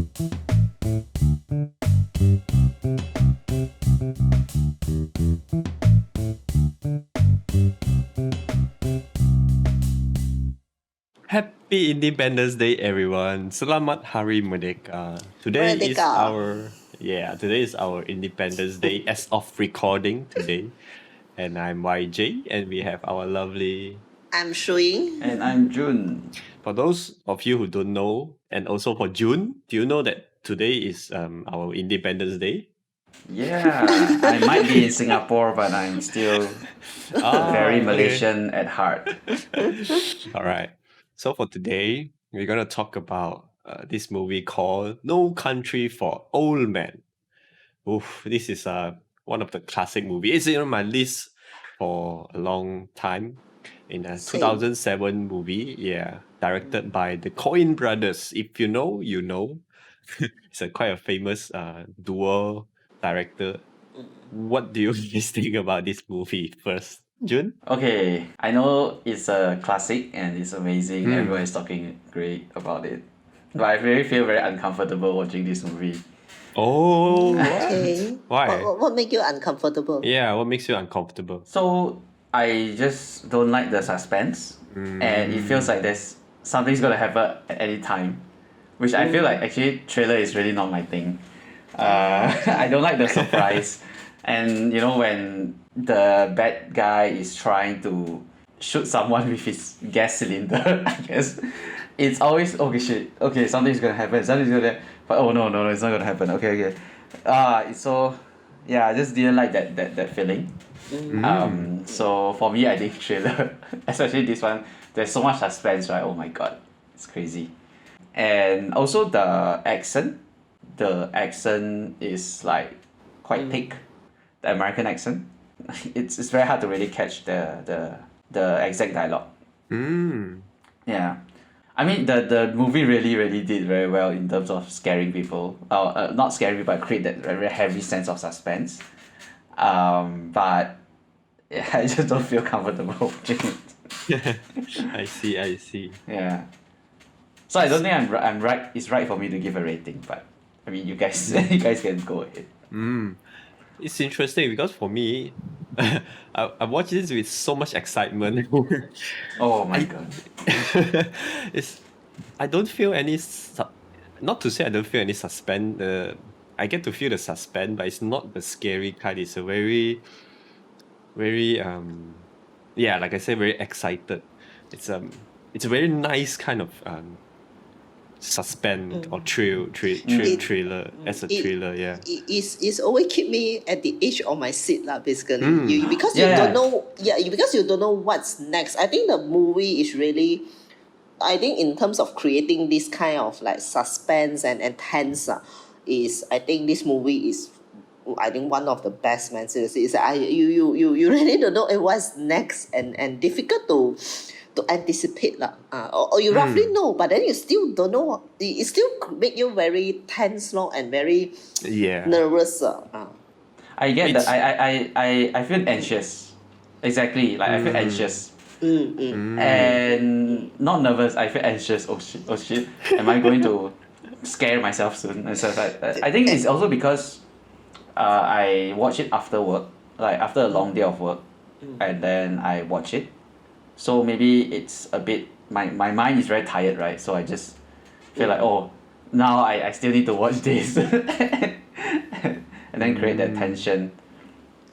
Happy Independence Day, everyone. Selamat Hari Merdeka. Today is our Independence Day as of recording today. And I'm YJ, and we have our lovely. I'm Shuing. And I'm June. For those of you who don't know, and also for June, do you know that today is our Independence Day? Yeah, I might be in Singapore, but I'm still very Malaysian at heart. All right. So for today, we're gonna talk about this movie called No Country for Old Men. Oof, this is one of the classic movies. It's on my list for a long time. In a 2007 movie, directed by the Coen brothers. If you know, you know. It's quite a famous duo director. What do you guys think about this movie first? June? Okay, I know it's a classic and it's amazing. Everyone is talking great about it. But I feel very uncomfortable watching this movie. Oh, Okay. Why? What make you uncomfortable? Yeah, what makes you uncomfortable? So I just don't like the suspense, and it feels like there's something's gonna happen at any time, which I feel like actually trailer is really not my thing. I don't like the surprise, and you know when the bad guy is trying to shoot someone with his gas cylinder, I guess it's always okay something's gonna happen, but oh no it's not gonna happen. Okay. It's so yeah, I just didn't like that feeling. So for me, I think trailer, especially this one, there's so much suspense, right? Oh my god, it's crazy. And also the accent is like quite thick, the American accent. It's very hard to really catch the exact dialogue. Yeah, I mean the movie really did very well in terms of scaring people. Not scaring people, but create that very heavy sense of suspense. But yeah, I just don't feel comfortable watching it. I see. Yeah. So I don't think I'm right. It's right for me to give a rating, but I mean, you guys can go ahead. It's interesting because for me, I watched this with so much excitement. Oh my god. I don't feel any. Not to say I don't feel any suspense. I get to feel the suspense, but it's not the scary kind. It's a very like I said, very excited. It's a very nice kind of suspense or thriller as a thriller. Yeah. It's always keep me at the edge of my seat basically. Because you don't know what's next. I think the movie is really, I think in terms of creating this kind of like suspense and tense, I think this movie is, I think, one of the best, man. Seriously, you really don't know what's next, and difficult to anticipate or you roughly know, but then you still don't know. It still make you very tense, and very nervous. I get that. I feel anxious. Exactly, like I feel anxious. And not nervous. I feel anxious. Oh shit! Am I going to scare myself soon? And stuff like that. I think it's also because I watch it after work, like after a long day of work, and then I watch it. So maybe it's a bit, my mind is very tired, right? So I just feel like, oh, now I still need to watch this, and then create that tension.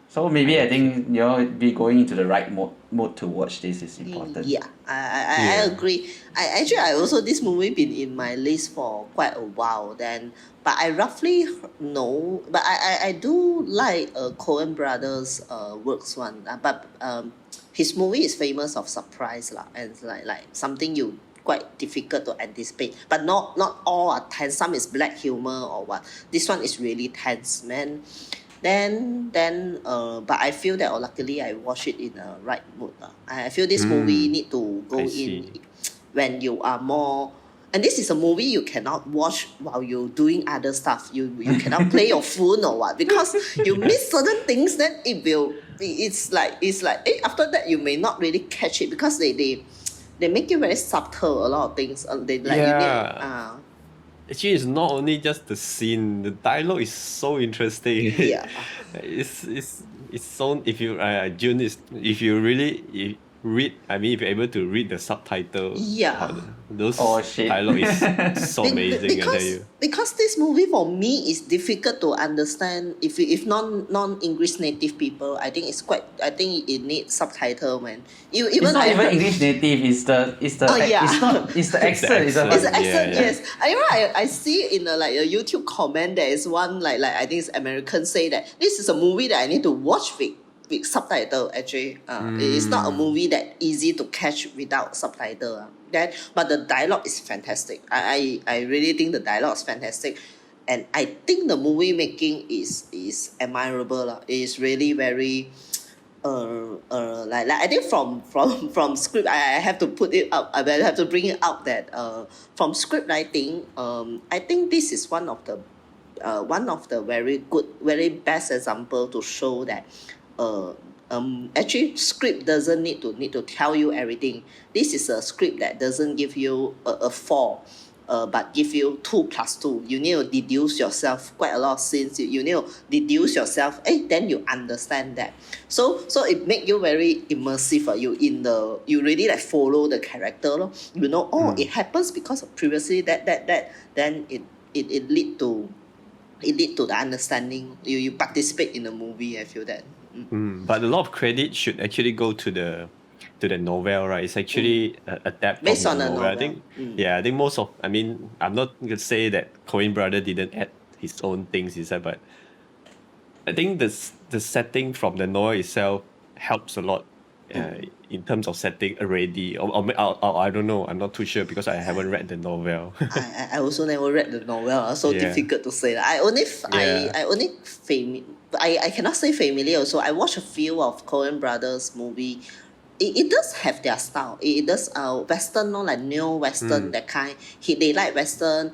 So maybe I think be going into the right mode to watch this is important. Yeah, I agree. I also, this movie been in my list for quite a while then, but I roughly know. But I do like Coen Brothers works one, but his movie is famous of surprise and like something you quite difficult to anticipate. But not all are tense. Some is black humor or what. This one is really tense, man. Then but I feel that luckily I watch it in the right mood. I feel this movie need to go in when you are more, and this is a movie you cannot watch while you're doing other stuff. You cannot play your phone or what, because you miss certain things. Then it's like after that you may not really catch it, because they make you very subtle, a lot of things. actually it's not only just the scene. The dialogue is so interesting. Yeah. It's so if you June is if you really read. I mean, if you're able to read the subtitle, Yeah. those Oh, shit. dialogue is so amazing. I tell you. Because this movie for me is difficult to understand if non-English native people. I think it needs subtitle, man. It's not even English native. It's the yeah. it's the accent. accent. It's an Yeah, accent, yeah. yes. I see in a YouTube comment there is one like I think it's American say that this is a movie that I need to watch with subtitle actually. It's not a movie that easy to catch without subtitle. But the dialogue is fantastic. I really think the dialogue is fantastic. And I think the movie making is admirable. It is really very like I think from script I have to put it up. I have to bring it up that from script writing, I think this is one of the very good, very best example to show that actually script doesn't need to tell you everything. This is a script that doesn't give you a 4. But give you 2 plus 2. You need to deduce yourself quite a lot of scenes. You need to deduce yourself. Then you understand that. So it make you very immersive. You really like follow the character. You know, it happens because of previously that. Then it lead to the understanding. You participate in the movie. I feel that. But a lot of credit should actually go to the novel, right? It's actually adapted Based from on the the novel. I novel. think, I think most of, I mean, I'm not going to say that Coen brother didn't add his own things inside, but I think the setting from the novel itself helps a lot in terms of setting already. Or I don't know, I'm not too sure because I haven't read the novel. I also never read the novel, so Yeah. difficult to say. I cannot say familiar also. I watched a few of Coen brothers movie. It does have their style. It does Western, like neo Western, that kind. They like Western,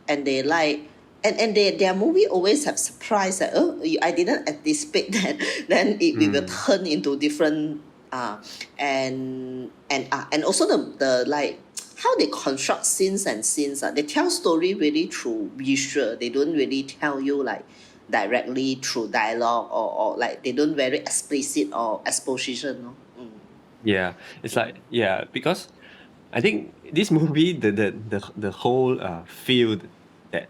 and they like and their movie always have surprise that I didn't anticipate that. Then it will turn into different and also the like how they construct scenes. They tell story really through visual. They don't really tell you like directly through dialogue or like they don't very explicit or exposition. No? Yeah, it's like because I think this movie the whole field that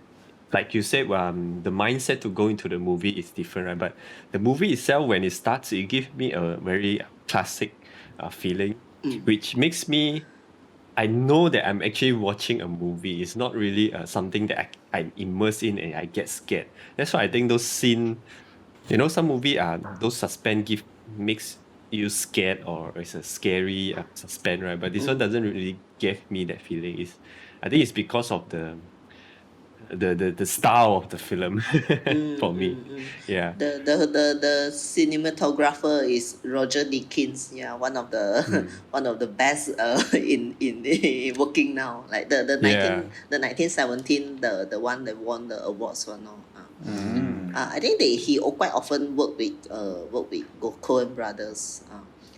like you said the mindset to go into the movie is different, right? But the movie itself when it starts it gives me a very classic feeling, which makes me I know that I'm actually watching a movie. It's not really something that I'm immersed in and I get scared. That's why I think those scene, some movie those suspense makes you scared or it's a scary suspense, right? But this one doesn't really give me that feeling. I think it's because of the style of the film for me. Yeah. The cinematographer is Roger Deakins. Yeah, one of the best in working now. Like the 1917 the one that won the awards for now. I think he quite often work with Coen brothers.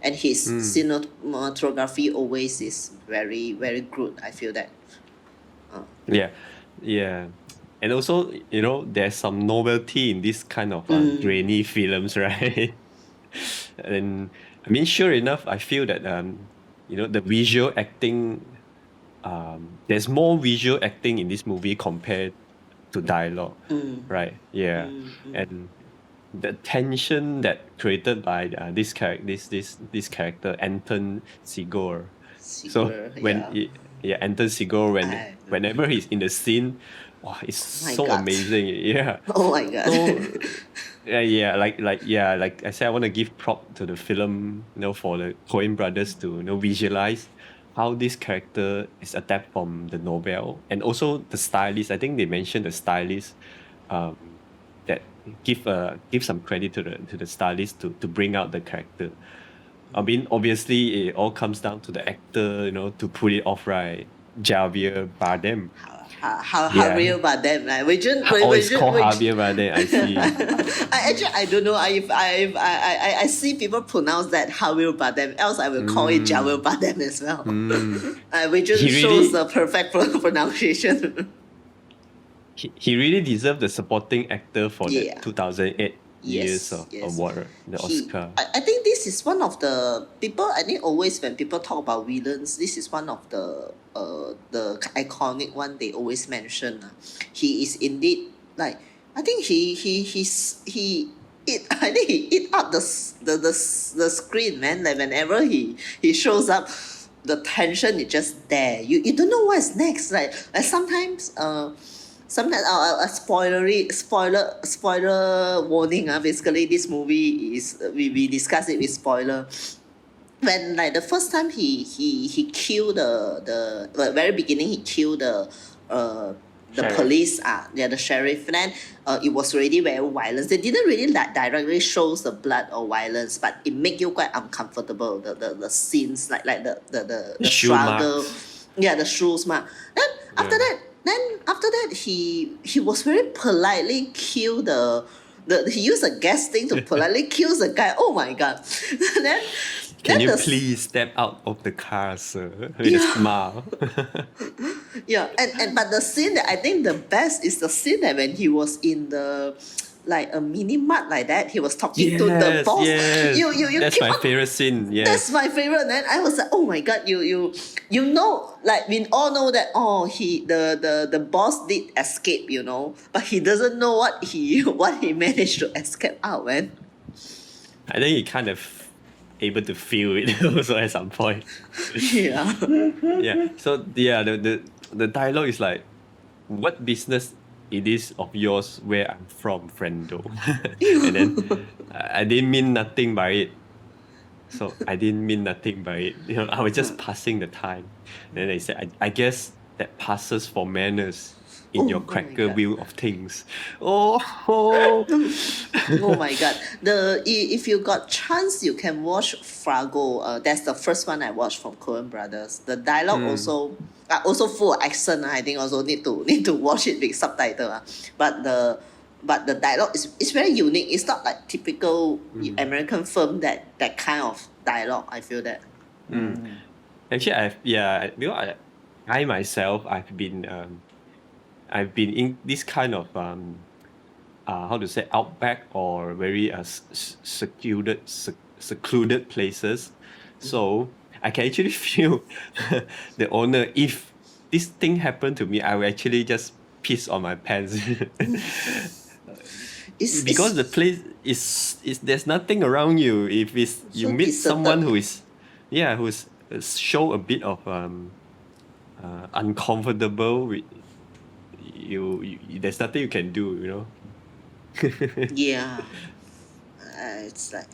And his cinematography always is very, very good. I feel that. Yeah. And also, there's some novelty in this kind of grainy films, right? And I mean, sure enough, I feel that the visual acting, there's more visual acting in this movie compared to dialogue, right? Yeah, and the tension that created by this character Anton Segor. So when Anton Segor whenever he's in the scene, wow, it's so God. amazing. Yeah. Oh my God. So like I said, I want to give prop to the film, for the Coen brothers to visualize how this character is adapted from the novel, and also the stylist. I think they mentioned the stylist that give some credit to the stylist to bring out the character. I mean, obviously, it all comes down to the actor, to pull it off right. Javier Bardem. Javier Bardem, right? It's called Javier Bardem. I see. I don't know if I see people pronounce that Javier Bardem. Else I will call it Javier Bardem as well. Which just shows the perfect pronunciation. he really deserved the supporting actor for the Yeah. 2008 years Yes, of yes. award, the Oscar. I think this is one of the people. I think always when people talk about villains, this is one of the iconic one they always mention. He is indeed like I think he eat I think he eat up the screen, man. Like whenever he shows up, the tension is just there. You don't know what's next. Like sometimes spoiler warning. Basically this movie is we discuss it with spoiler. When like the first time he killed the very beginning, he killed the Sheriff. police, the sheriff. Then it was already very violent. They didn't really like directly shows the blood or violence, but it make you quite uncomfortable. The scenes like the Shoe struggle, marks. the shoes mark. Then after that he was very politely kill he used a gas thing to politely kill the guy. Oh my god. then Can then you the please step out of the car, sir? With a smile. and but the scene that I think the best is the scene that when he was in the like a mini mart like that, he was talking to the boss. Yes. You That's keep my on- favorite scene. Yes. That's my favorite. Then I was like, oh my god, you know, like we all know that the boss did escape, but he doesn't know what he managed to escape out, man. I think he kind of able to feel it also at some point. Yeah. Yeah. So yeah, the dialogue is like, what business it is of yours where I'm from, friendo. And then I didn't mean nothing by it. So I didn't mean nothing by it. I was just passing the time. And then they said, I guess that passes for manners in your Oh my cracker God. wheel of things. Oh. Oh my god! If you got chance, you can watch Fargo. That's the first one I watched from Coen Brothers. The dialogue also full of accent. I think also need to watch it with subtitle. But the dialogue is very unique. It's not like typical American film that kind of dialogue. I feel that. Actually, because I myself, I've been in this kind of how to say, outback or very secluded places, so I can actually feel the owner. If this thing happened to me, I will actually just piss on my pants. It's Because the place is there's nothing around you. If you So meet deserted. someone who's show a bit of uncomfortable with you, there's nothing you can do. Yeah. It's like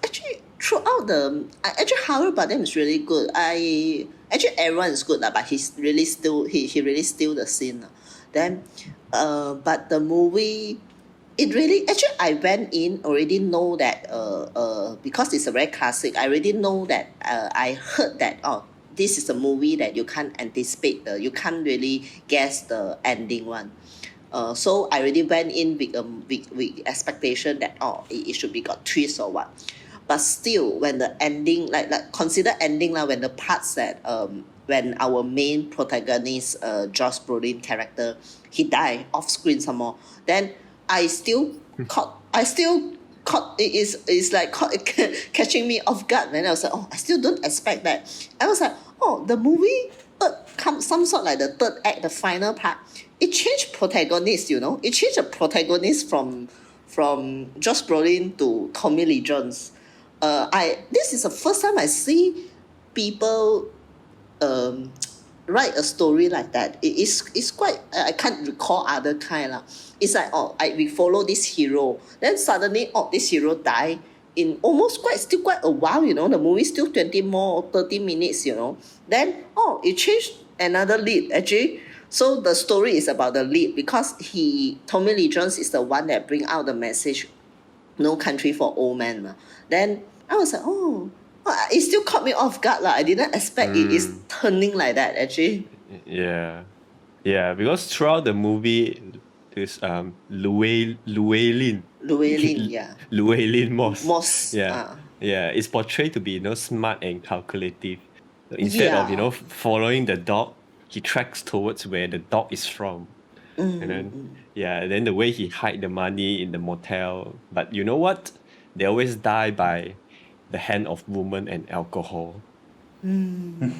actually throughout actually Howard Bardem is really good. Actually everyone is good lah, but he really steal the scene lah. Then but the movie, it really actually I went in already know that because it's a very classic. I already know that I heard that this is a movie that you can't anticipate, you can't really guess the ending one. So I already went in with expectation that it should be got twist or what. But still, when the ending, like consider ending lah, when the parts that when our main protagonist, Josh Brolin character, he died off screen some more. Then I still caught. It is like catching me off guard. Then I was like, I still don't expect that. I was like, the movie come some sort like the third act, the final part. It changed protagonist, It changed the protagonist from Josh Brolin to Tommy Lee Jones. This is the first time I see people write a story like that. It's quite, I can't recall other kind lah. It's like we follow this hero, then suddenly this hero die in almost still quite a while, the movie still 20 more 30 minutes, then it changed another lead actually. So the story is about the lead because Tommy Lee Jones is the one that bring out the message, no country for old men lah. Then I was like, it still caught me off guard lah. I didn't expect it is turning like that actually. Yeah, because throughout the movie, this Llewellyn Llewellyn, Llewellyn Moss. Moss. Yeah, it's portrayed to be smart and calculative. Instead of following the dog, he tracks towards where the dog is from. And then then the way he hide the money in the motel. But you know what? They always die by the hand of woman and alcohol. I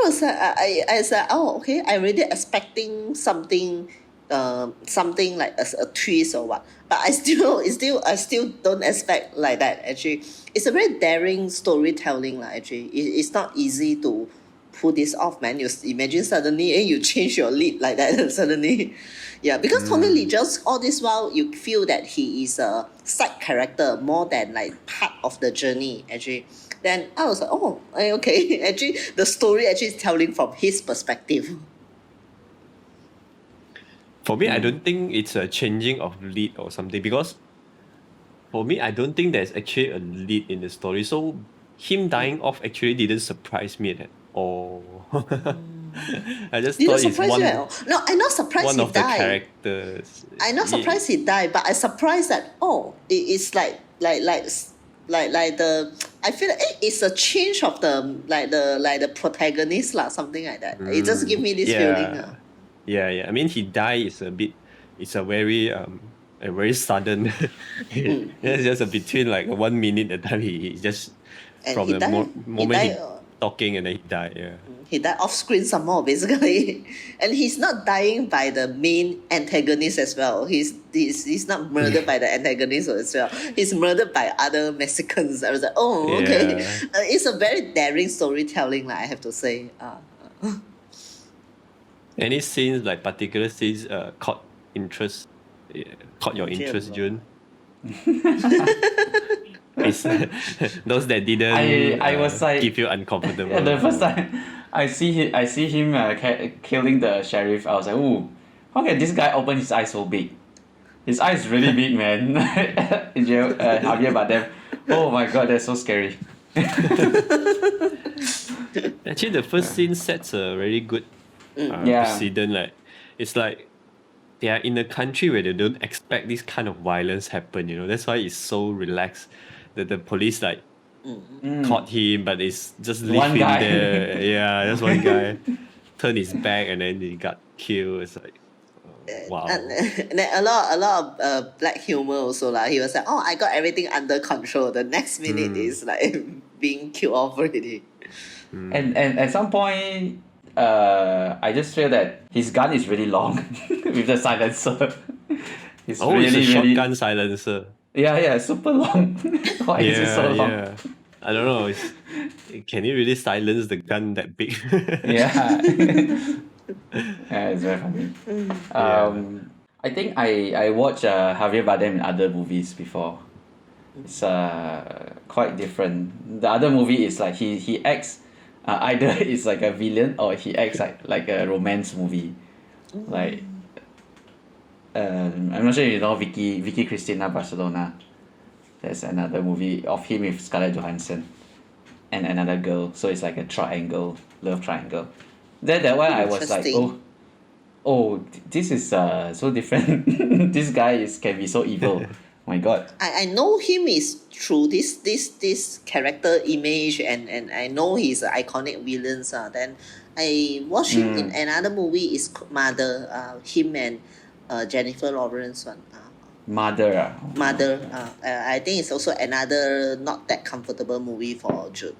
was I said, oh, okay, I really expecting something, something like a twist or what, but I still don't expect like that. Actually, it's a very daring storytelling, lah. Actually, it's not easy to pull this off, man. You imagine suddenly, you change your lead like that suddenly. Yeah, because Tony Lee just all this while you feel that he is a side character more than like part of the journey, actually. Then I was like, oh, okay. Actually, the story actually is telling from his perspective. For me, I don't think it's a changing of lead or something, because for me, I don't think there's actually a lead in the story. So him dying off actually didn't surprise me at all. I just Didn't thought it's surprise you at all. No, I'm not surprised one he of the died. characters. I'm not surprised he died, but I'm surprised that it's like the I feel like it's a change of the protagonist lah, something like that. It just give me this feeling. Yeah. I mean, he died is a bit. It's a very sudden. It's just between like 1 minute at time. He just And from he the died, moment he talking and then he died. Yeah. he died off screen some more basically, and he's not dying by the main antagonist as well. He's not murdered by the antagonist as well. He's murdered by other Mexicans. I was like, oh, okay. Yeah. It's a very daring storytelling, like I have to say. Any scenes, like particular scenes, caught your interest, June? It's, those that didn't I was like, give you uncomfortable. yeah, the first time I see him killing the sheriff, I was like, ooh, how can this guy open his eyes so big? His eyes really big, man. In jail, Javier Bardem. Oh my god, that's so scary. Actually, the first scene sets a very good Yeah. precedent. Like, it's like they are in a country where they don't expect this kind of violence happen. That's why it's so relaxed. That the police like caught him, but it's just leave One him guy. there. Yeah, just one guy turned his back and then he got killed. It's like, wow. And then a lot of black humor also lah. He was like, oh, I got everything under control. The next minute is like being killed off already. And at some point, I just feel that his gun is really long with the silencer. It's It's a really shotgun silencer. Yeah, super long. Why is it so long? Yeah. I don't know. Can you really silence the gun that big? Yeah. Yeah, it's very funny. I think I watched Javier Bardem in other movies before. It's quite different. The other movie is like he acts either it's like a villain or he acts like a romance movie. Like I'm not sure if you know Vicky Cristina Barcelona. There's another movie of him with Scarlett Johansson and another girl. So it's like a love triangle. Then that one I was like, Interesting. this is so different. This guy can be so evil. My God. I know him is through this character image, and I know he's an iconic villain. Then I watched him in another movie is Mother. Him and Jennifer Lawrence one. Mother. Mother. I think it's also another not that comfortable movie for Jude.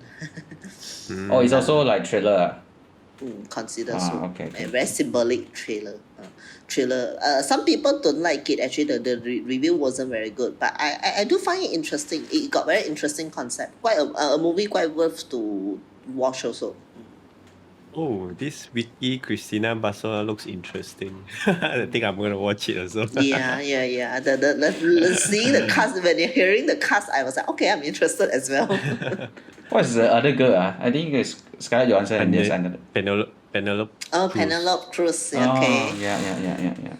Oh, it's also like thriller. Consider so. Okay. A very symbolic thriller. Some people don't like it. Actually, the review wasn't very good, but I do find it interesting. It got very interesting concept. Quite a movie quite worth to watch also. Oh, this Vicky Cristina Barcelona looks interesting. I think I'm gonna watch it also. Yeah. The seeing the cast, when you're hearing the cast, I was like, okay, I'm interested as well. What's the other girl? I think it's Scarlett Johansson and this another. Penelope. Oh, Cruz Penelope Cruz. Oh, Okay. yeah.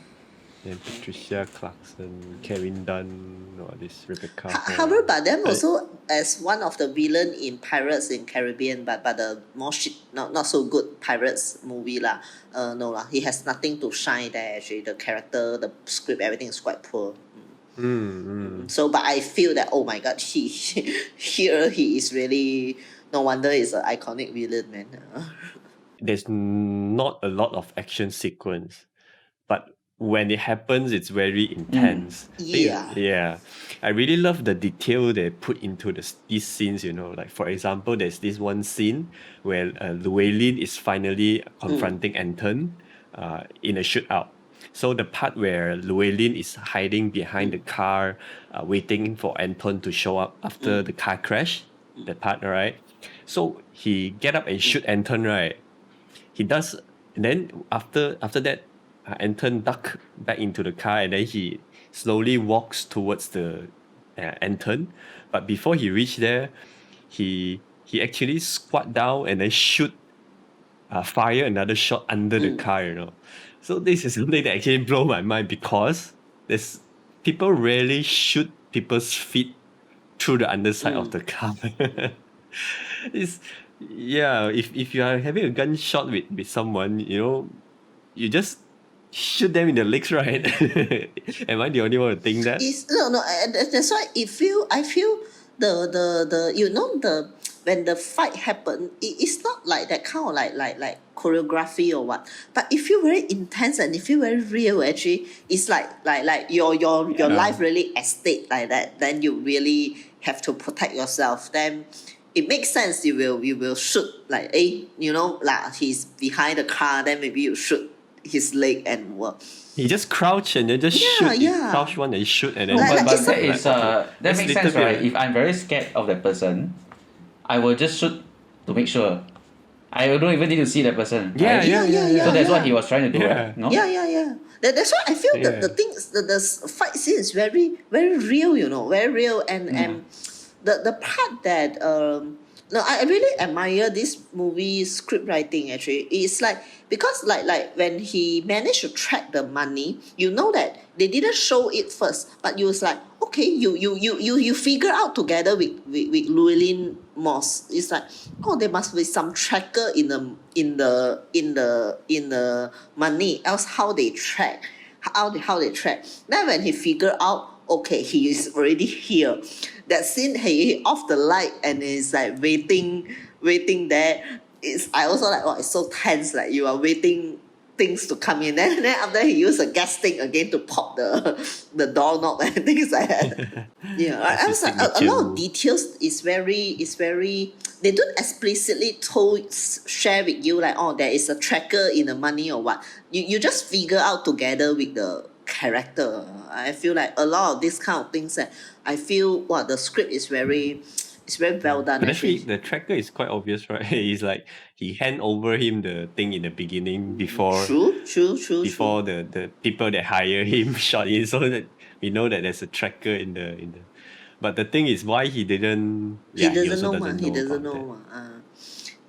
And Patricia Clarkson, Kevin Dunn, or this Rebecca. However, but them also as one of the villain in Pirates in Caribbean, but the more not so good Pirates movie lah. No lah, he has nothing to shine there. Actually, the character, the script, everything is quite poor. So, but I feel that oh my god, here he is really no wonder he's an iconic villain, man. there's not a lot of action sequence, but when it happens, it's very intense. Yeah. I really love the detail they put into these scenes. Like for example, there's this one scene where Llewellyn is finally confronting Anton in a shootout. So the part where Llewellyn is hiding behind the car, waiting for Anton to show up after the car crash, that part, right? So he get up and shoot Anton, right? He does, and then after that, Anton duck back into the car, and then he slowly walks towards the Anton. But before he reached there, he actually squat down and then fire another shot under the car. So this is something that actually blow my mind, because there's people rarely shoot people's feet through the underside of the car. It's if you are having a gunshot with someone, you just shoot them in the legs, right? Am I the only one to think that? No. That's why I feel the when the fight happen, it's not like that kind of like choreography or what, but it feel very intense and it feel very real. Actually, it's like your life really at stake like that. Then you really have to protect yourself. Then it makes sense. You will shoot like like he's behind the car. Then maybe you shoot his leg and what. He just crouch and then just shoot. He crouch one and shoot and then. But that makes sense, right? If I'm very scared of that person, I will just shoot to make sure. I don't even need to see that person. Yeah. So that's what he was trying to do, right? No? Yeah. That's why I feel the things the fight scene is very very real. Very real and the part that no, I really admire this movie script writing. Actually, it's like because like when he managed to track the money, that they didn't show it first, but you was like, okay, you figure out together with Llewellyn Moss. It's like, oh, there must be some tracker in the money, else how they track. Then when he figure out, okay, he is already here. That scene, he off the light and is like waiting there. I also like, oh, it's so tense. Like you are waiting things to come in. Then after he used a gas stick again to pop the doorknob and things like that. I was like, a lot of details is very. They don't explicitly share with you like, oh, there is a tracker in the money or what. You just figure out together with the character. I feel like a lot of these kind of things that I feel the script is very well done. But actually, the tracker is quite obvious, right? He's like he hand over him the thing in the beginning before before the people that hire him shot in, so that we know that there's a tracker in the. But the thing is, why he didn't? He doesn't know.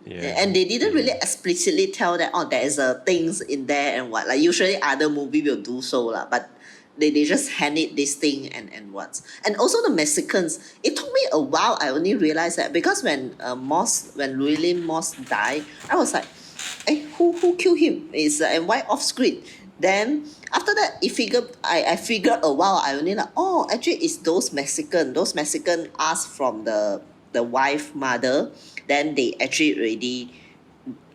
And they didn't really explicitly tell that there's things in there and what. Like usually other movie will do so lah, but they just hand it this thing and what. And also the Mexicans. It took me a while. I only realized that because when Llewellyn Moss died, I was like, who killed him? Is and why off screen? Then after that, I figured a while. I only like, actually it's those Mexican. Those Mexican asked from the wife mother. Then they actually already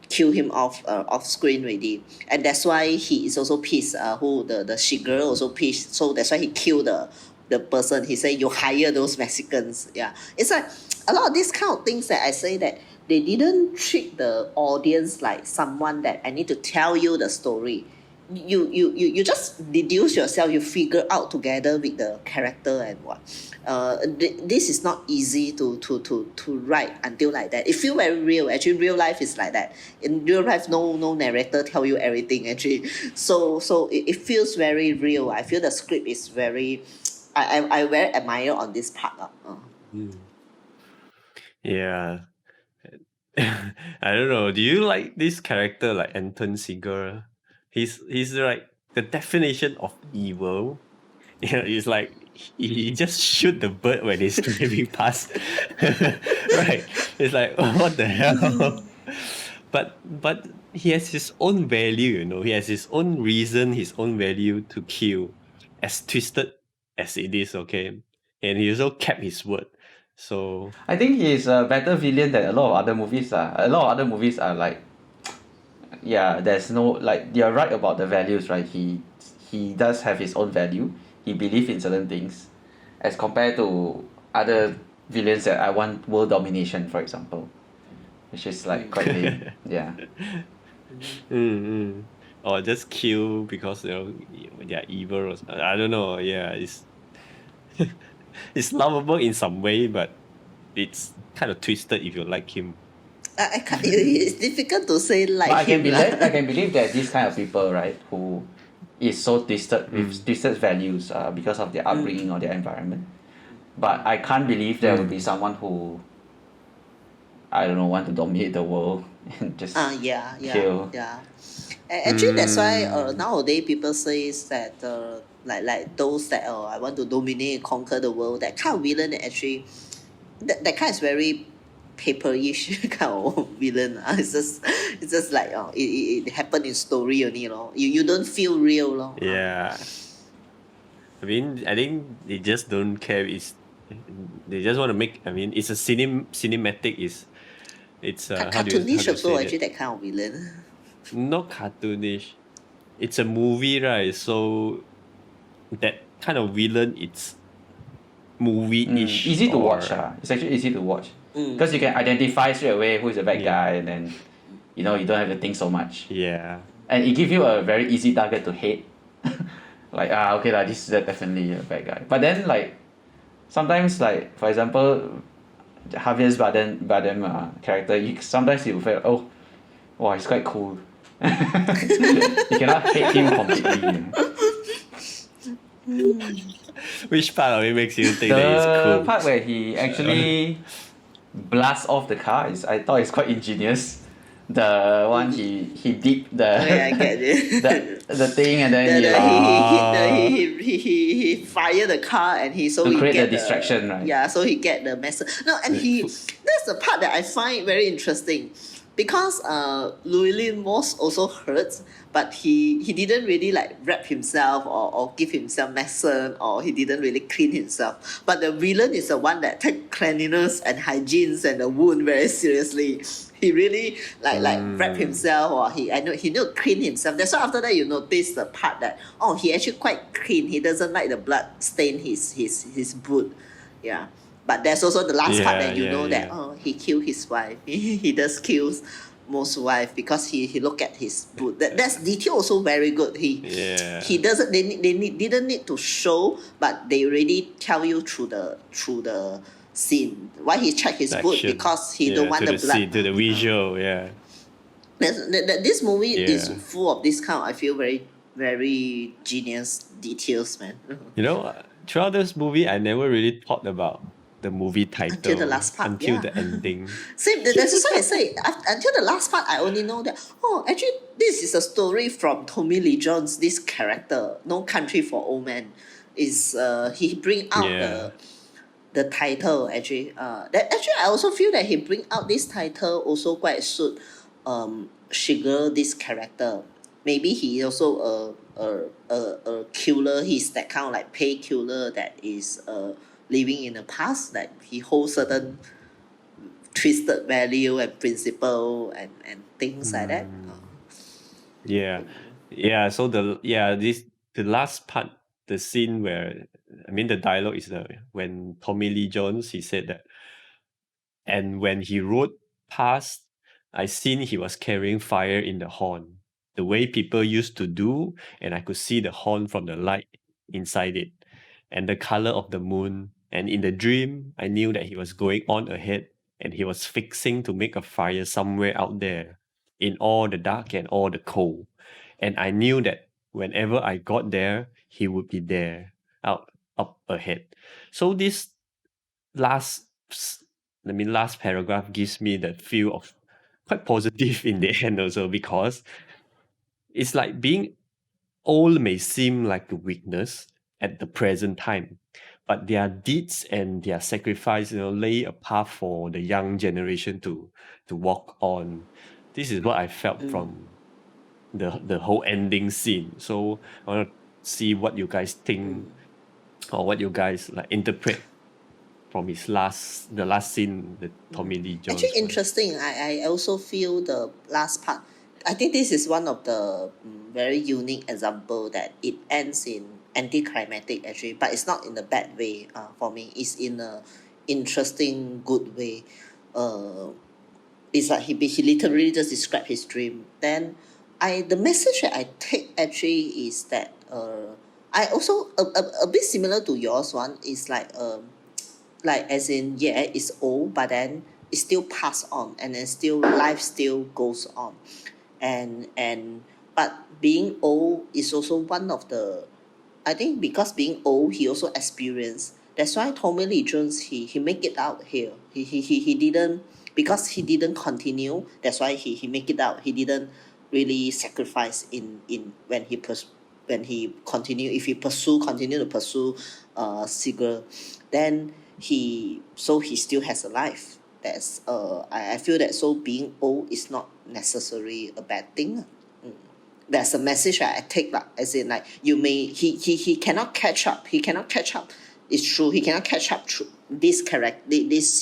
kill him off screen already, and that's why he is also pissed. Who the she girl also pissed. So that's why he killed the person. He said, you hire those Mexicans. Yeah, it's like a lot of these kind of things that I say that they didn't treat the audience like someone that I need to tell you the story. You just deduce yourself. You figure out together with the character and what. This is not easy to write until like that. It feels very real. Actually, real life is like that. In real life, no narrator tell you everything. Actually, so it feels very real. I feel the script is very. I very admire on this part. Yeah. I don't know. Do you like this character like Anton Seeger? He's like the definition of evil. He's like he just shoot the bird when it's driving past. Right. It's like, what the hell? But he has his own value, he has his own reason, his own value to kill, as twisted as it is, okay? And he also kept his word. So I think he's a better villain than a lot of other movies. A lot of other movies are like yeah, there's no, like, you're right about the values, right? He does have his own value. He believes in certain things, as compared to other villains that I want world domination, for example, which is like quite lame. Yeah. Or just kill because they're evil. I don't know. Yeah, it's lovable in some way, but it's kind of twisted if you like him. I can't, it's difficult to say like But I can him lah. believe I can believe that these kind of people, right, who is so twisted with twisted values because of their upbringing or their environment. But I can't believe there would be someone who, I don't know, want to dominate the world and just Yeah. kill. Actually, that's why nowadays people say that like those that I want to dominate, conquer the world. That kind of villain actually, that kind is very paperish kind of villain. It's just like it happened in story only, you don't feel real, Yeah. I mean, I think they just don't care. They just want to make. I mean, it's a cinematic. It's how do you cartoonish also say actually that? that kind of villain. Not cartoonish. It's a movie, right? So that kind of villain, it's movie-ish. Easy to or- watch. It's actually easy to watch because you can identify straight away who is the bad guy, and then you don't have to think so much, Yeah. and it gives you a very easy target to hate. Like okay lah, this is definitely a bad guy. But then like sometimes, like for example, Javier's Bardem character, sometimes you feel, oh, wow, he's quite cool. You cannot hate him completely. Which part of it makes you think that The it's cool? part where he actually blasts off the car I thought it's quite ingenious. The one he dipped the I get it. the thing, and then he fire the car, and he to create get the distraction, right? Yeah, so he get the message. No, and that's the part that I find very interesting, because Llewellyn was also hurt, but he didn't really like wrap himself or give himself medicine, or he didn't really clean himself. But the villain is the one that take cleanliness and hygiene and the wound very seriously. He really like wrap himself, or he knew to clean himself. That's why after that you notice the part that he actually quite clean. He doesn't like the blood stain his boot. Yeah. But there's also the last part that that he killed his wife. He does kills most wife because he look at his boot. That's detail also very good. He doesn't didn't need to show, but they already tell you through the scene why he check his boot, because he don't want the blood. Scene, to the visual, This movie is full of this kind of, I feel, very very genius details, man. Throughout this movie, I never really thought about the movie title Until the last part, until the ending. Same. That's why I say until the last part, I only know that actually this is a story from Tommy Lee Jones. This character, No Country for Old Men, is he bring out the title actually. That actually I also feel that he bring out this title also quite suit Shigeru, this character. Maybe he also a killer. He's that kind of like pay killer that is living in the past. Like he holds certain twisted value and principle and things like that. So the last part, the scene where, I mean, the dialogue is when Tommy Lee Jones, he said that, and when he rode past, I seen he was carrying fire in the horn, the way people used to do, and I could see the horn from the light inside it, and the color of the moon. And in the dream, I knew that he was going on ahead, and he was fixing to make a fire somewhere out there, in all the dark and all the cold. And I knew that whenever I got there, he would be there, up ahead. So this last paragraph gives me the feel of quite positive in the end also, because it's like being old may seem like a weakness at the present time, but their deeds and their sacrifice, lay a path for the young generation to walk on. This is what I felt from the whole ending scene. So I want to see what you guys think, or what you guys like interpret from the last scene, the Tommy Lee Jones. Actually, interesting. I also feel the last part. I think this is one of the very unique example that it ends in anticlimactic actually, but it's not in a bad way. For me, it's in a interesting, good way. It's like he literally just described his dream. Then the message that I take actually is that I also a bit similar to yours one is like as in it's old but then it still pass on and then still life still goes on and but being old is also one of the I think because being old he also experienced. That's why Tommy Lee Jones he make it out here. He didn't because he didn't continue. That's why he make it out. He didn't really sacrifice in when he continue if he continue to pursue Seagull, then he still has a life. That's I feel that so being old is not necessarily a bad thing. That's a message that I take lah. As in like you may he cannot catch up. He cannot catch up. It's true. He cannot catch up through this character, this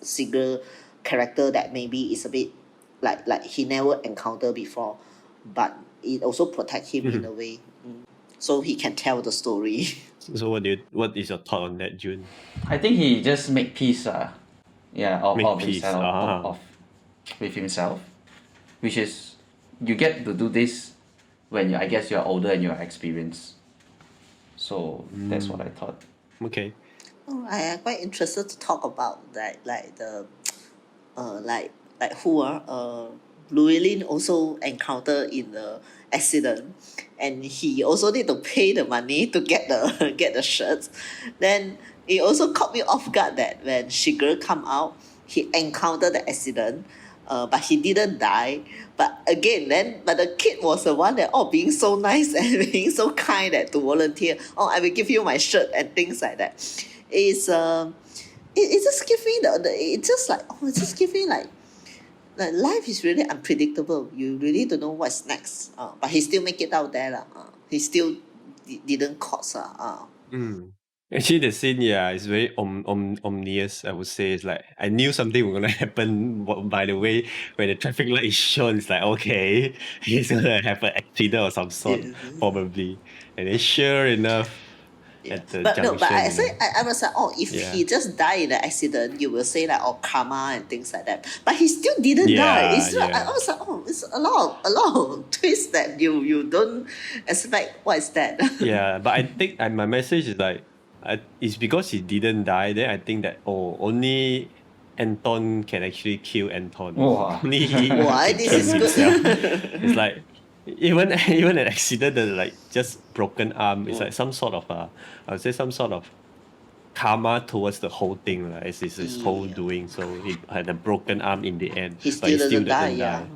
Seagull character that maybe is a bit like he never encountered before, but it also protect him in a way, so he can tell the story. So what is your thought on that, June? I think he just make peace, of peace, himself, with himself, which is you get to do this when I guess you're older and you're experienced. So that's what I thought. Okay. I am quite interested to talk about that, like the like who Llewellyn also encountered in the accident, and he also need to pay the money to get the get the shirts. Then it also caught me off guard that when Shigeru come out, he encountered the accident, but he didn't die. But again, but the kid was the one that being so nice and being so kind that to volunteer. I will give you my shirt and things like that. It's it just give me it's just give me like life is really unpredictable. You really don't know what's next. But he still make it out there. He still didn't cause. Actually, the scene, is very ominous, I would say. It's like, I knew something was going to happen. By the way, when the traffic light is shown, it's like, okay, he's going to have an accident or some sort, probably. And then sure enough, at the junction. But I was like, if he just died in the accident, you will say like, karma and things like that. But he still didn't die. I was like, it's a lot of twists that you don't expect. What is that? Yeah, but I think my message is like, it's because he didn't die. Then I think that only Anton can actually kill Anton. Only he Why can this kill is himself. good? It's like even an accident that like just broken arm. It's like some sort of I would say some sort of karma towards the whole thing. It's his whole doing. So he had a broken arm in the end. He still doesn't die.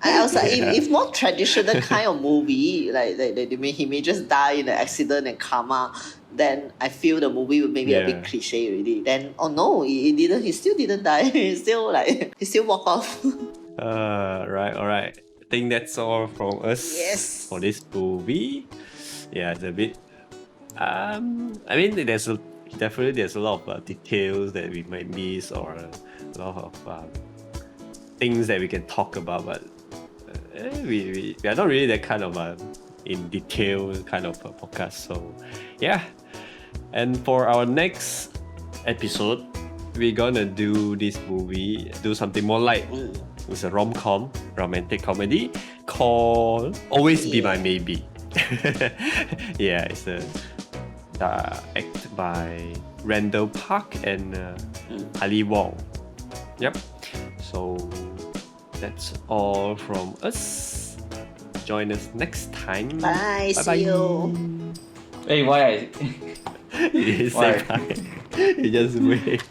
I was like, if more traditional kind of movie, like he may just die in an accident and karma, then I feel the movie would maybe a bit cliche already. Then no, he didn't. He still didn't die. He still walk off. All right. I think that's all from us for this movie. Yeah, it's a bit. I mean, there's a lot of details that we might miss or a lot of things that we can talk about, but we are not really that kind of in detail kind of podcast. So yeah, and for our next episode, we're gonna do this movie, do something more light. It's a romantic comedy called Always Be My Maybe. It's a act by Randall Park and Ali Wong. Yep. So that's all from us. Join us next time. Bye. Bye. See you. Hey, why? You didn't say bye. You just wait.